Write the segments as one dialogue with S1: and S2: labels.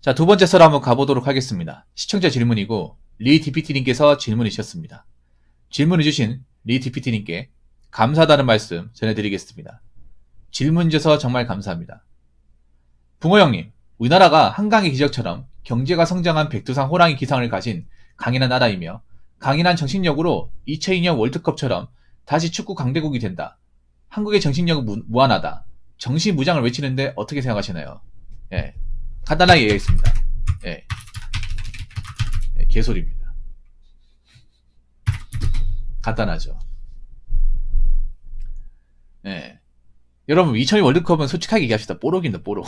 S1: 자, 두 번째 썰 한번 가보도록 하겠습니다. 시청자 질문이고 리DPT님께서 질문을 주셨습니다. 질문을 주신 리DPT님께 감사하다는 말씀 전해드리겠습니다. 질문 주셔서 정말 감사합니다. 붕어 형님, 우리나라가 한강의 기적처럼 경제가 성장한 백두산 호랑이 기상을 가진 강인한 나라이며 강인한 정신력으로 2002년 월드컵처럼 다시 축구 강대국이 된다. 한국의 정신력은 무한하다. 정신무장을 외치는데 어떻게 생각하시나요? 예, 간단하게 얘기했습니다. 예, 개소리입니다. 간단하죠. 예. 여러분, 2002 월드컵은 솔직하게 얘기합시다. 뽀록입니다, 뽀록.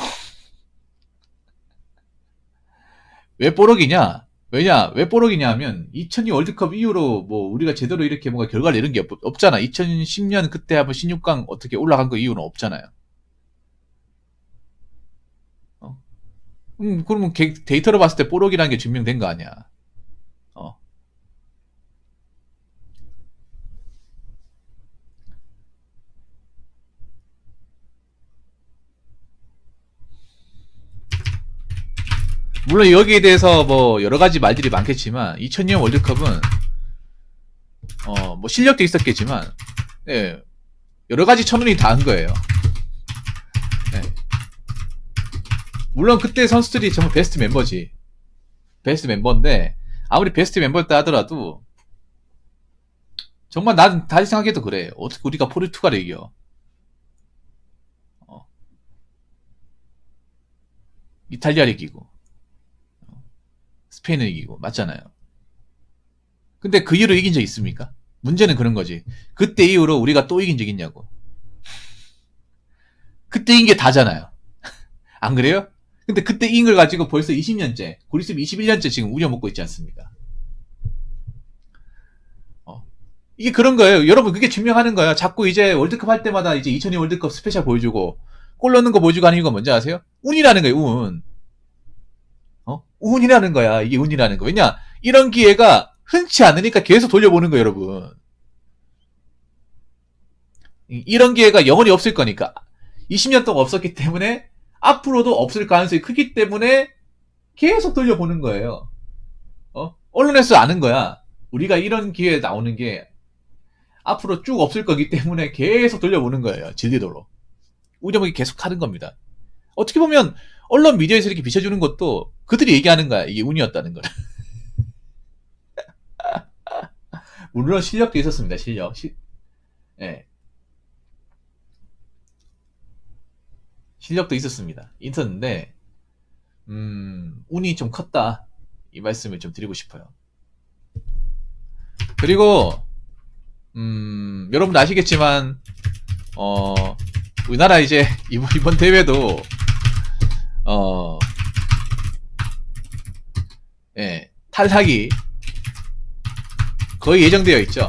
S1: 왜 뽀록이냐? 왜 뽀록이냐 하면, 2002 월드컵 이후로 뭐, 우리가 제대로 이렇게 뭔가 결과를 내는 게 없잖아. 2010년 그때 한번 16강 어떻게 올라간 거 이유는 없잖아요. 그러면 데이터로 봤을 때 뽀록이라는 게 증명된 거 아니야. 어. 물론 여기에 대해서 뭐 여러 가지 말들이 많겠지만 2002년 월드컵은 뭐 실력도 있었겠지만 예, 여러 가지 천운이 다 한 거예요. 예. 물론 그때 선수들이 정말 베스트 멤버지. 베스트 멤버인데 아무리 베스트 멤버였다 하더라도 정말 난 다시 생각해도 그래. 어떻게 우리가 포르투갈을 이겨? 이탈리아를 이기고 스페인을 이기고 맞잖아요. 근데 그 이후로 이긴 적 있습니까? 문제는 그런 거지. 그때 이후로 우리가 또 이긴 적 있냐고. 그때 이긴 게 다잖아요. 안 그래요? 근데 그때 이긴 걸 가지고 벌써 20년째, 고리습 21년째 지금 우려먹고 있지 않습니까? 이게 그런 거예요. 여러분, 그게 증명하는 거예요. 자꾸 이제 월드컵 할 때마다 이제 2002 월드컵 스페셜 보여주고, 골 넣는 거 보여주고 하는 이유가 뭔지 아세요? 운이라는 거예요, 운. 운이라는 거야. 이게 운이라는 거. 왜냐? 이런 기회가 흔치 않으니까 계속 돌려보는 거예요, 여러분. 이런 기회가 영원히 없을 거니까. 20년 동안 없었기 때문에 앞으로도 없을 가능성이 크기 때문에 계속 돌려보는 거예요. 언론에서 아는 거야. 우리가 이런 기회에 나오는 게 앞으로 쭉 없을 거기 때문에 계속 돌려보는 거예요. 질리도록. 우려먹이 계속 하는 겁니다. 어떻게 보면 언론 미디어에서 이렇게 비춰주는 것도 그들이 얘기하는 거야. 이게 운이었다는 걸. 물론 실력도 있었습니다. 실력. 예. 실력도 있었는데 운이 좀 컸다. 이 말씀을 좀 드리고 싶어요. 그리고 여러분도 아시겠지만 우리나라 이제 이번 대회도 예, 탈락이 거의 예정되어 있죠.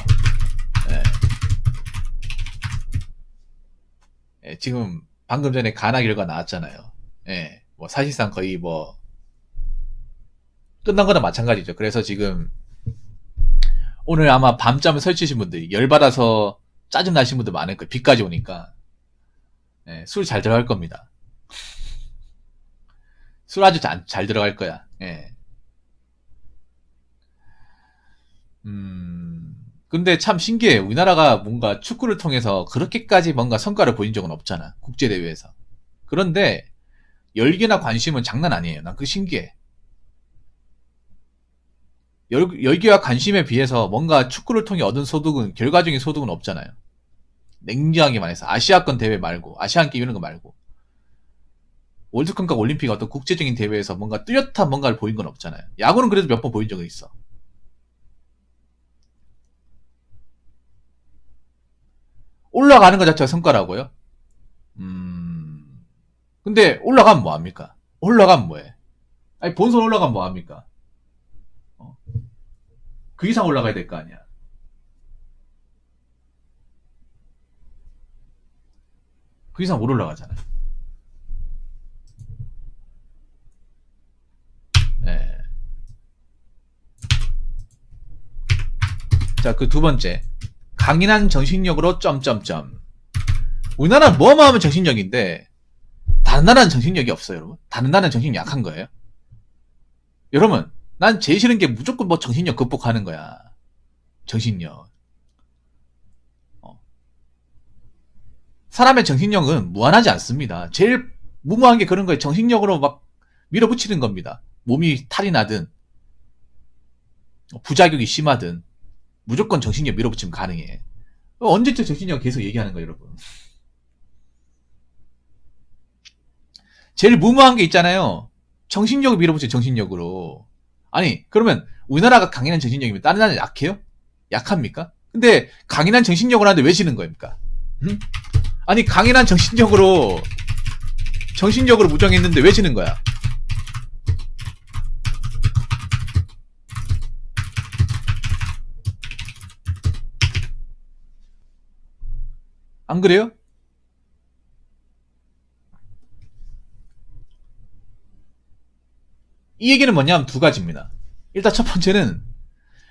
S1: 예, 지금 방금 전에 가나 결과 나왔잖아요. 예, 뭐 사실상 거의 뭐 끝난 거나 마찬가지죠. 그래서 지금 오늘 아마 밤잠을 설치신 분들이 열받아서 짜증 나신 분들 많을 거예요. 비까지 오니까. 예, 술 잘 들어갈 겁니다. 술 아주 잘 들어갈 거야. 예. 근데 참 신기해. 우리나라가 뭔가 축구를 통해서 그렇게까지 뭔가 성과를 보인 적은 없잖아. 국제대회에서. 그런데 열기나 관심은 장난 아니에요. 난 그게 신기해. 열기와 관심에 비해서 뭔가 축구를 통해 얻은 소득은, 결과적인 소득은 없잖아요. 냉정하게 말해서. 아시아권 대회 말고, 아시안 게임 이런 거 말고. 월드컵과 올림픽 어떤 국제적인 대회에서 뭔가 뚜렷한 뭔가를 보인 건 없잖아요. 야구는 그래도 몇 번 보인 적은 있어. 올라가는 것 자체가 성과라고요? 근데 올라가면 뭐합니까? 올라가면 뭐해? 아니, 본선 올라가면 뭐합니까? 그 이상 올라가야 될 거 아니야. 그 이상 못 올라가잖아요. 예. 자, 그 두 번째. 강인한 정신력으로 점점점. 우리나라는 뭐만 하면 정신력인데 다른 나라는 정신력이 없어요, 여러분. 다른 나라는 정신력이 약한 거예요. 여러분, 난 제일 싫은 게 무조건 뭐 정신력 극복하는 거야. 정신력. 사람의 정신력은 무한하지 않습니다. 제일 무모한 게 그런 거예요. 정신력으로 막 밀어붙이는 겁니다. 몸이 탈이 나든 부작용이 심하든 무조건 정신력 밀어붙이면 가능해. 언제쯤 정신력 계속 얘기하는 거예요, 여러분. 제일 무모한 게 있잖아요. 정신력을 밀어붙여, 정신력으로. 아니, 그러면 우리나라가 강인한 정신력이면 다른 나라는 약해요? 약합니까? 근데 강인한 정신력을 하는데 왜 지는 겁니까? 아니, 강인한 정신력으로 무정했는데 왜 지는 거야? 안 그래요? 이 얘기는 뭐냐면 두 가지입니다. 일단 첫 번째는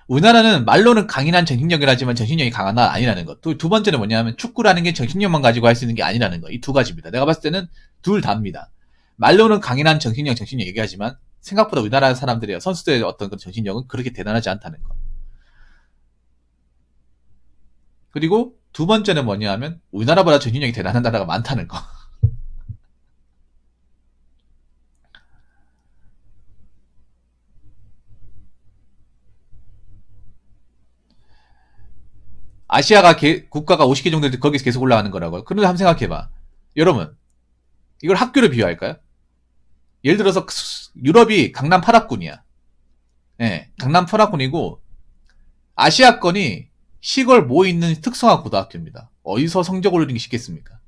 S1: 우리나라는 말로는 강인한 정신력이라지만 정신력이 강한 나라 아니라는 것. 두 번째는 뭐냐면 축구라는 게 정신력만 가지고 할 수 있는 게 아니라는 것. 이 두 가지입니다. 내가 봤을 때는 둘 다입니다. 말로는 강인한 정신력 얘기하지만 생각보다 우리나라 사람들의 선수들의 어떤 그런 정신력은 그렇게 대단하지 않다는 것. 그리고 두 번째는 뭐냐 하면 우리나라보다 정신력이 대단한 나라가 많다는 거. 아시아가 국가가 50개 정도 되는데 거기서 계속 올라가는 거라고요. 그런데 한번 생각해봐. 여러분, 이걸 학교로 비유할까요? 예를 들어서 유럽이 강남 8학군이야. 예, 강남 8학군이고 아시아권이 시골 모여 있는 특성화 고등학교입니다. 어디서 성적 올리는 게 쉽겠습니까?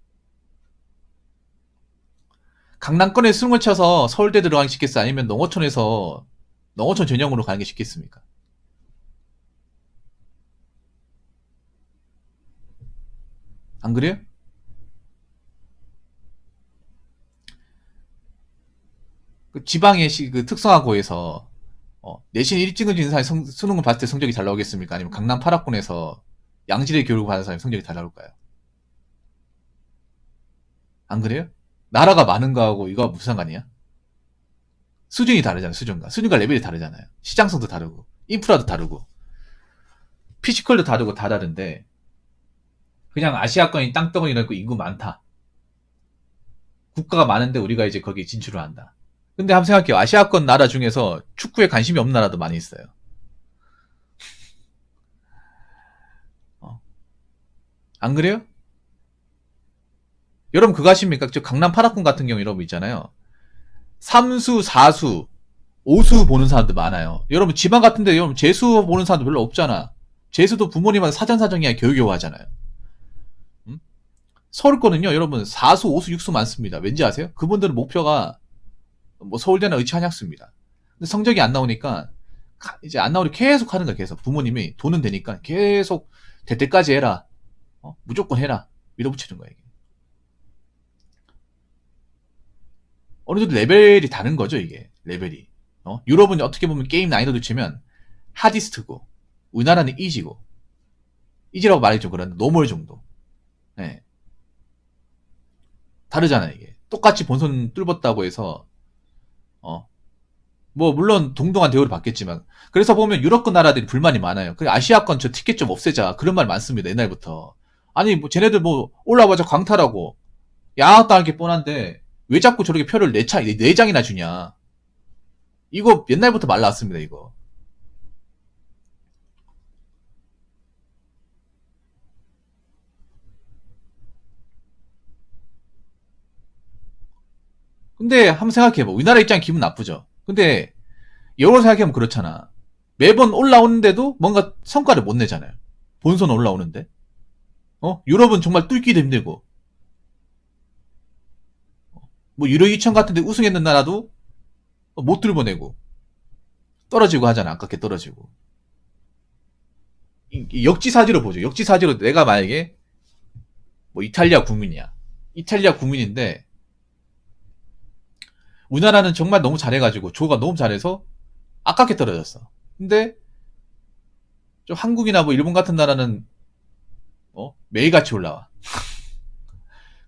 S1: 강남권에 수능을 쳐서 서울대 들어가는 게 쉽겠어? 아니면 농어촌에서 농어촌 전형으로 가는 게 쉽겠습니까? 안 그래요? 그 지방의 그 특성화고에서 내신 1등을 진 사람이 수능을 봤을 때 성적이 잘 나오겠습니까? 아니면 강남 8학군에서 양질의 교육을 받는 사람이 성적이 잘 나올까요? 안 그래요? 나라가 많은 거하고 이거 무슨 상관이야? 수준이 다르잖아요. 수준과 레벨이 다르잖아요. 시장성도 다르고 인프라도 다르고 피지컬도 다르고 다 다른데 그냥 아시아권이 땅덩어리 넓고 인구 많다. 국가가 많은데 우리가 이제 거기에 진출을 한다. 근데 한번 생각해요. 아시아권 나라 중에서 축구에 관심이 없는 나라도 많이 있어요. 안 그래요? 여러분 그거 아십니까? 저 강남 8학군 같은 경우 여러분 있잖아요. 3수, 4수, 5수 보는 사람들 많아요. 여러분 지방 같은데 여러분 재수 보는 사람도 별로 없잖아. 재수도 부모님한테 사전사정이야 교육교육 하잖아요. 서울 거는요 여러분 4수, 5수, 6수 많습니다. 왠지 아세요? 그분들은 목표가 뭐 서울대나 의치한약수입니다. 근데 성적이 안 나오니까 이제 안 나오니 계속 하는 거야. 계속 부모님이 돈은 되니까 계속 될 때까지 해라. 무조건 해라. 밀어붙이는 거야 이게. 어느 정도 레벨이 다른 거죠 이게. 레벨이. 유럽은 어떻게 보면 게임 난이도도 치면 하디스트고 우리나라는 이지고 이지라고 말이 좀 그런데 노멀 정도. 네. 다르잖아요 이게. 똑같이 본선 뚫었다고 해서 뭐 물론 동등한 대우를 받겠지만 그래서 보면 유럽권 나라들이 불만이 많아요. 그 아시아권 저 티켓 좀 없애자 그런 말 많습니다. 옛날부터. 아니 뭐 쟤네들 뭐 올라와서 광탈하고 양악당할 게 뻔한데 왜 자꾸 저렇게 표를 4장이나 주냐. 이거 옛날부터 말 나왔습니다 이거. 근데 한번 생각해봐. 우리나라 입장에 기분 나쁘죠. 근데 여러 생각해보면 그렇잖아. 매번 올라오는데도 뭔가 성과를 못 내잖아요. 본선 올라오는데. 유럽은 정말 뚫기도 힘들고. 뭐 유로 2000 같은데 우승했는 나라도 못 뚫어내고 떨어지고 하잖아. 아깝게 떨어지고. 역지사지로 보죠. 역지사지로 내가 만약에 뭐 이탈리아 국민이야. 이탈리아 국민인데 우리나라는 정말 너무 잘해가지고 조가 너무 잘해서 아깝게 떨어졌어. 근데 좀 한국이나 뭐 일본 같은 나라는 매일같이 올라와.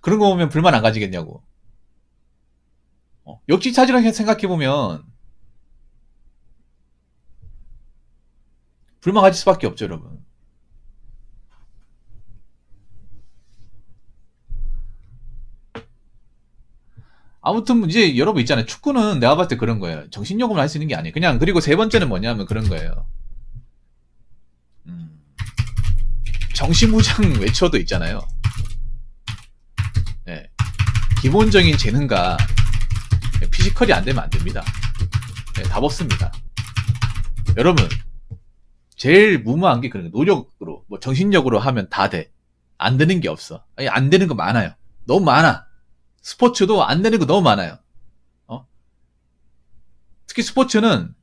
S1: 그런 거 보면 불만 안 가지겠냐고. 역지사지로 생각해보면 불만하실 수밖에 없죠, 여러분. 아무튼 이제 여러분 있잖아요. 축구는 내가 봤을 때 그런 거예요. 정신력으로 할 수 있는 게 아니에요. 그냥 그리고 세 번째는 뭐냐면 그런 거예요. 정신무장 외쳐도 있잖아요. 네. 기본적인 재능과 피지컬이 안 되면 안 됩니다. 네, 답 없습니다. 여러분 제일 무모한 게 그런 거. 노력으로 뭐 정신력으로 하면 다 돼. 안 되는 게 없어. 아니, 안 되는 거 많아요. 너무 많아. 스포츠도 안 되는 거 너무 많아요. 특히 스포츠는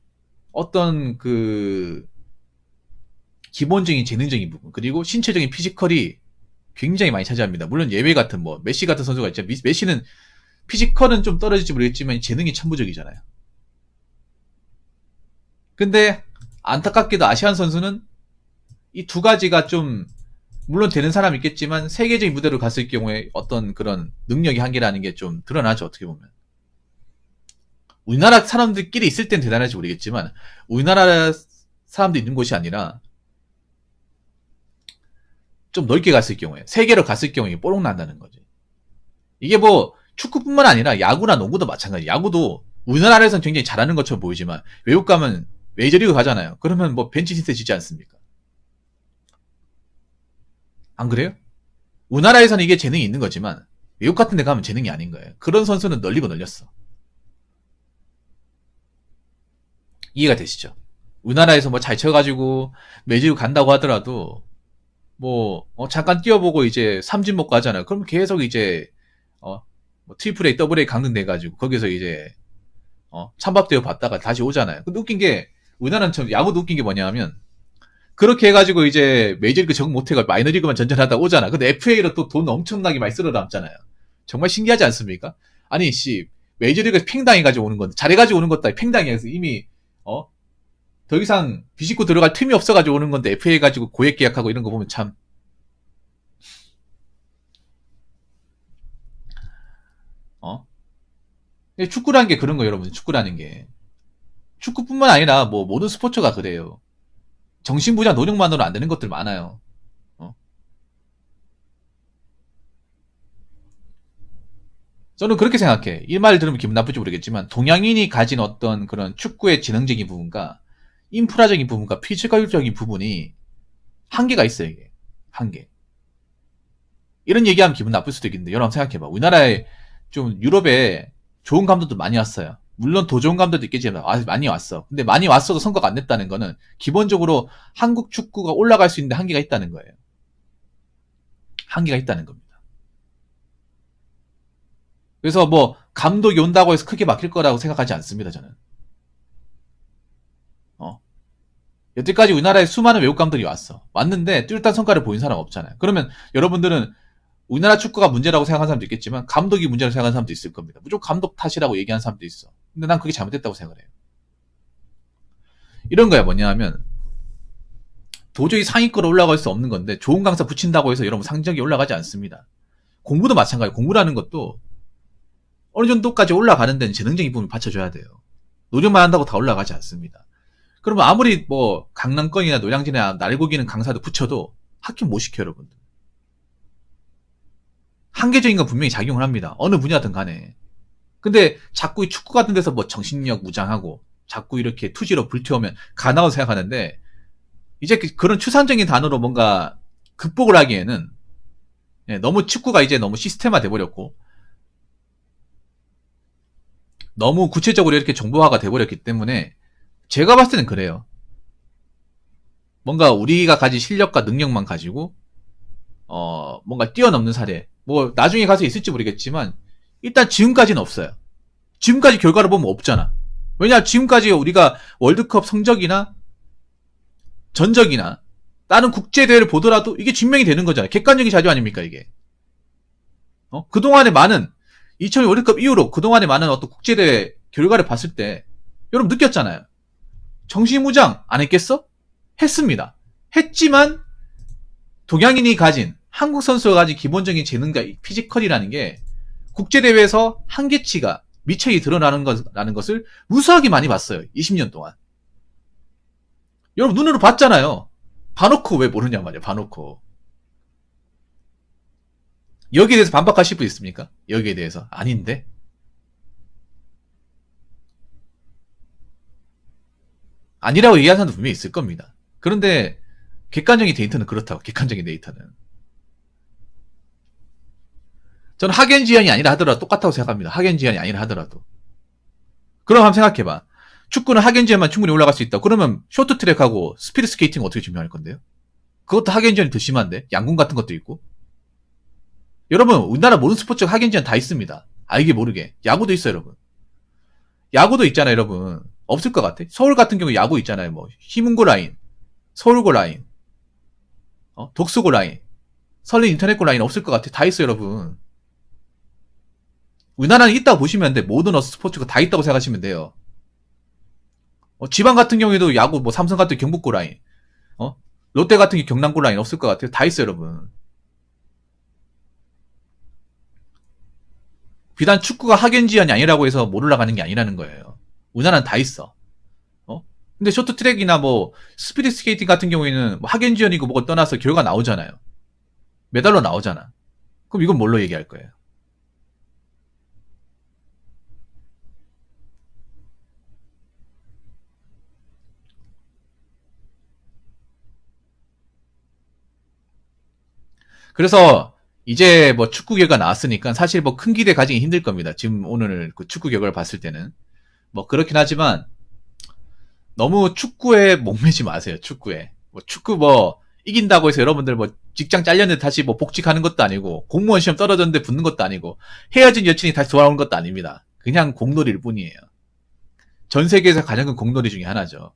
S1: 어떤 그 기본적인 재능적인 부분 그리고 신체적인 피지컬이 굉장히 많이 차지합니다. 물론 예외 같은 뭐 메시 같은 선수가 있죠. 메시는 피지컬은 좀 떨어질지 모르겠지만 재능이 천부적이잖아요. 근데 안타깝게도 아시안 선수는 이 두 가지가 좀 물론 되는 사람이 있겠지만 세계적인 무대로 갔을 경우에 어떤 그런 능력의 한계라는 게 좀 드러나죠. 어떻게 보면. 우리나라 사람들끼리 있을 땐 대단할지 모르겠지만 우리나라 사람들 있는 곳이 아니라 좀 넓게 갔을 경우에 세계로 갔을 경우에 뽀록 난다는 거지. 이게 뭐 축구뿐만 아니라 야구나 농구도 마찬가지. 야구도 우리나라에서는 굉장히 잘하는 것처럼 보이지만 외국 가면 메이저리그 가잖아요. 그러면 뭐 벤치 신세 지지 않습니까? 안 그래요? 우리나라에서는 이게 재능이 있는 거지만 외국 같은 데 가면 재능이 아닌 거예요. 그런 선수는 널리고 널렸어. 이해가 되시죠? 우리나라에서 뭐 잘 쳐가지고 메이저리그 간다고 하더라도 뭐 잠깐 뛰어보고 이제 삼진 먹고 하잖아요. 그럼 계속 이제 뭐 트리플 A, 더블 A 강등돼가지고 거기서 이제 찬밥대어 받다가 다시 오잖아요. 근데 웃긴 게 우리나라는 참 야구도 웃긴 게 뭐냐면 그렇게 해가지고 이제 메이저리그 적응 못해가지고 마이너리그만 전전하다 오잖아. 근데 FA로 또 돈 엄청나게 많이 쓸어 담잖아요. 정말 신기하지 않습니까? 아니 씨 메이저리그에서 팽당해가지고 오는 건데 잘해가지고 오는 것도 아니고 팽당해서 이미 더 이상 비집고 들어갈 틈이 없어가지고 오는 건데 FA 가지고 고액 계약하고 이런 거 보면 참 축구라는 게 그런 거예요, 여러분. 축구라는 게 축구뿐만 아니라 뭐 모든 스포츠가 그래요. 정신부장 노력만으로 안 되는 것들 많아요. 저는 그렇게 생각해. 이 말 들으면 기분 나쁠지 모르겠지만 동양인이 가진 어떤 그런 축구의 지능적인 부분과 인프라적인 부분과 피지컬적인 부분이 한계가 있어요. 이게 한계. 이런 얘기하면 기분 나쁠 수도 있겠는데 여러분 생각해봐. 우리나라에 좀 유럽에 좋은 감독도 많이 왔어요. 물론 더 좋은 감독도 있겠지만 많이 왔어. 근데 많이 왔어도 성과가 안 냈다는 거는 기본적으로 한국 축구가 올라갈 수 있는데 한계가 있다는 거예요. 한계가 있다는 겁니다. 그래서 뭐 감독이 온다고 해서 크게 막힐 거라고 생각하지 않습니다. 저는. 여태까지 우리나라에 수많은 외국 감독이 왔는데 뚜렷한 성과를 보인 사람 없잖아요. 그러면 여러분들은 우리나라 축구가 문제라고 생각하는 사람도 있겠지만 감독이 문제라고 생각하는 사람도 있을 겁니다. 무조건 감독 탓이라고 얘기하는 사람도 있어. 근데 난 그게 잘못됐다고 생각을 해요. 이런 거야 뭐냐면 도저히 상위권으로 올라갈 수 없는 건데 좋은 강사 붙인다고 해서 여러분 상적이 올라가지 않습니다. 공부도 마찬가지예요. 공부라는 것도 어느 정도까지 올라가는 데는 재능적인 부분을 받쳐줘야 돼요. 노력만 한다고 다 올라가지 않습니다. 그러면 아무리 뭐 강남권이나 노량진이나 날고기는 강사도 붙여도 합격 못 시켜요, 여러분들. 한계적인 건 분명히 작용을 합니다. 어느 분야든 간에. 근데 자꾸 축구 같은 데서 뭐 정신력 무장하고 자꾸 이렇게 투지로 불태우면 가나고 생각하는데 이제 그런 추상적인 단어로 뭔가 극복을 하기에는 너무 축구가 이제 너무 시스템화 돼버렸고 너무 구체적으로 이렇게 정보화가 돼버렸기 때문에 제가 봤을 때는 그래요. 뭔가 우리가 가진 실력과 능력만 가지고 뭔가 뛰어넘는 사례 뭐 나중에 가서 있을지 모르겠지만 일단 지금까지는 없어요. 지금까지 결과를 보면 없잖아. 왜냐 지금까지 우리가 월드컵 성적이나 전적이나 다른 국제대회를 보더라도 이게 증명이 되는 거잖아요. 객관적인 자료 아닙니까 이게. 그동안의 많은 2002 월드컵 이후로 그동안의 많은 어떤 국제대회 결과를 봤을 때 여러분 느꼈잖아요. 정신무장 안 했겠어? 했습니다. 했지만 동양인이 가진 한국 선수가 가진 기본적인 재능과 피지컬이라는 게 국제대회에서 한계치가 미천이 드러나는 것을 무수하게 많이 봤어요. 20년 동안. 여러분 눈으로 봤잖아요. 봐놓고 왜 모르냐 말이야. 봐놓고. 여기에 대해서 반박하실 분 있습니까? 여기에 대해서. 아닌데. 아니라고 얘기하는 사람도 분명히 있을 겁니다. 그런데 객관적인 데이터는 그렇다고. 객관적인 데이터는. 저는 학연지연이 아니라 하더라도 똑같다고 생각합니다. 학연지연이 아니라 하더라도. 그럼 한번 생각해봐. 축구는 학연지연만 충분히 올라갈 수 있다. 그러면 쇼트트랙하고 스피드스케이팅은 어떻게 증명할 건데요? 그것도 학연지연이 더 심한데? 양궁 같은 것도 있고. 여러분 우리나라 모든 스포츠가 학연지연 다 있습니다. 알게 모르게. 야구도 있어요 여러분. 야구도 있잖아요 여러분. 없을 것 같아. 서울 같은 경우 야구 있잖아요. 뭐 희문고 라인, 서울고 라인, 독수고 라인, 설린 인터넷고 라인 없을 것 같아. 다 있어요 여러분. 우리나라는 있다고 보시면 돼. 모든 스포츠가 다 있다고 생각하시면 돼요. 지방 같은 경우에도 야구 뭐 삼성 같은 경북고 라인, 롯데 같은 게 경남고 라인 없을 것 같아요. 다 있어요 여러분. 비단 축구가 학연지연이 아니라고 해서 못 올라가는 게 아니라는 거예요. 우리나라는 다 있어. 근데 쇼트트랙이나 뭐 스피드 스케이팅 같은 경우에는 뭐 학연지연이고 뭐가 떠나서 결과 나오잖아요. 메달로 나오잖아. 그럼 이건 뭘로 얘기할 거예요? 그래서 이제 뭐 축구 결과 나왔으니까 사실 뭐 큰 기대 가지기 힘들 겁니다. 지금 오늘 그 축구 결과를 봤을 때는 뭐 그렇긴 하지만 너무 축구에 목매지 마세요. 축구에 뭐 축구 뭐 이긴다고 해서 여러분들 뭐 직장 잘렸는데 다시 뭐 복직하는 것도 아니고 공무원 시험 떨어졌는데 붙는 것도 아니고 헤어진 여친이 다시 돌아오는 것도 아닙니다. 그냥 공놀이일 뿐이에요. 전 세계에서 가장 큰 공놀이 중에 하나죠.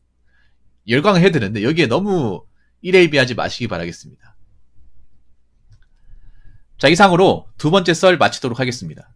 S1: 열광을 해야 되는데 여기에 너무 일회비하지 마시기 바라겠습니다. 자, 이상으로 두 번째 썰 마치도록 하겠습니다.